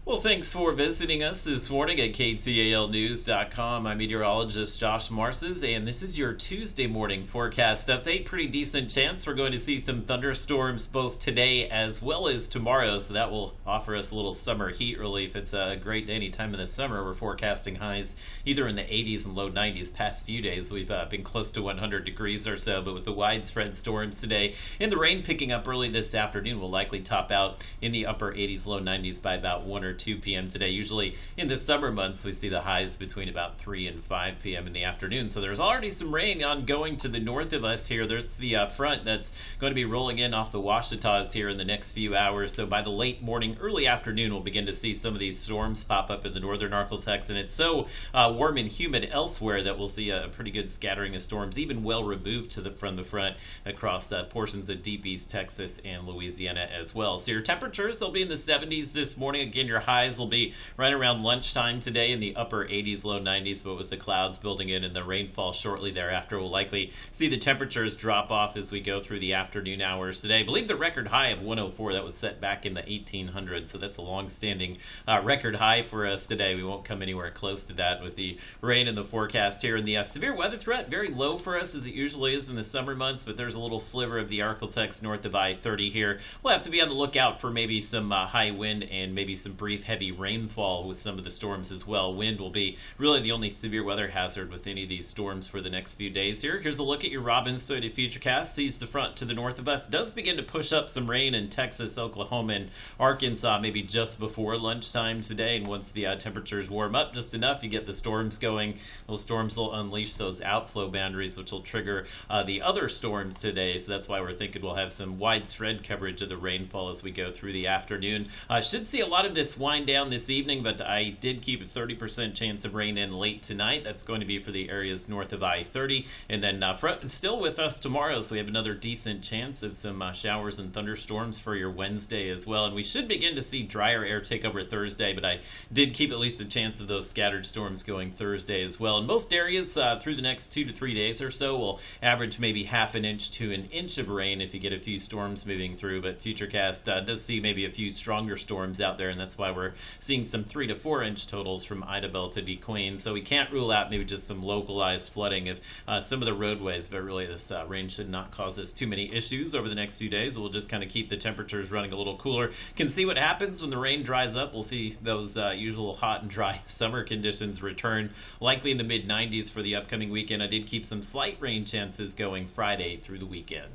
Well, thanks for visiting us this morning at ktalnews.com. I'm meteorologist Josh Marces, and this is your Tuesday morning forecast update. Pretty decent chance we're going to see some thunderstorms both today as well as tomorrow, so that will offer us a little summer heat relief. It's a great day any time in the summer. We're forecasting highs either in the 80s and low 90s. Past few days we've been close to 100 degrees or so, but with the widespread storms today and the rain picking up early this afternoon, will likely top out in the upper 80s, low 90s by about 1 or 2 p.m. today. Usually in the summer months, we see the highs between about 3 and 5 p.m. in the afternoon. So there's already some rain ongoing to the north of us here. There's the front that's going to be rolling in off the Washitas here in the next few hours. So by the late morning, early afternoon, we'll begin to see some of these storms pop up in the northern Arklatex. And it's so warm and humid elsewhere that we'll see a pretty good scattering of storms, even well removed from the front across portions of deep East Texas and Louisiana as well. So your temperatures, they'll be in the 70s this morning. Again, your highs will be right around lunchtime today in the upper 80s, low 90s, but with the clouds building in and the rainfall shortly thereafter, we'll likely see the temperatures drop off as we go through the afternoon hours today. I believe the record high of 104, that was set back in the 1800s, so that's a long-standing record high for us today. We won't come anywhere close to that with the rain in the forecast here. And the severe weather threat, very low for us as it usually is in the summer months, but there's a little sliver of the Arklatex north of I-30 here. We'll have to be on the lookout for maybe some high wind and maybe some brief heavy rainfall with some of the storms as well. Wind will be really the only severe weather hazard with any of these storms for the next few days here. Here's a look at your Robbins Toyota Futurecast. Sees the front to the north of us. Does begin to push up some rain in Texas, Oklahoma, and Arkansas maybe just before lunchtime today. And once the temperatures warm up just enough, you get the storms going. Those storms will unleash those outflow boundaries, which will trigger the other storms today. So that's why we're thinking we'll have some widespread coverage of the rainfall as we go through the afternoon. Should see a lot of this wind down this evening, but I did keep a 30% chance of rain in late tonight. That's going to be for the areas north of I-30. And then still with us tomorrow, so we have another decent chance of some showers and thunderstorms for your Wednesday as well. And we should begin to see drier air take over Thursday, but I did keep at least a chance of those scattered storms going Thursday as well. In most areas through the next 2 to 3 days or so, we'll average maybe half an inch to an inch of rain if you get a few storms moving through. But Futurecast does see maybe a few stronger storms out there, and that's why we're seeing some 3 to 4 inch totals from Idabel to DeQueen. So we can't rule out maybe just some localized flooding of some of the roadways, but really this rain should not cause us too many issues over the next few days. We'll just kind of keep the temperatures running a little cooler. Can see what happens when the rain dries up. We'll see those usual hot and dry summer conditions return, likely in the mid 90s for the upcoming weekend. I did keep some slight rain chances going Friday through the weekend.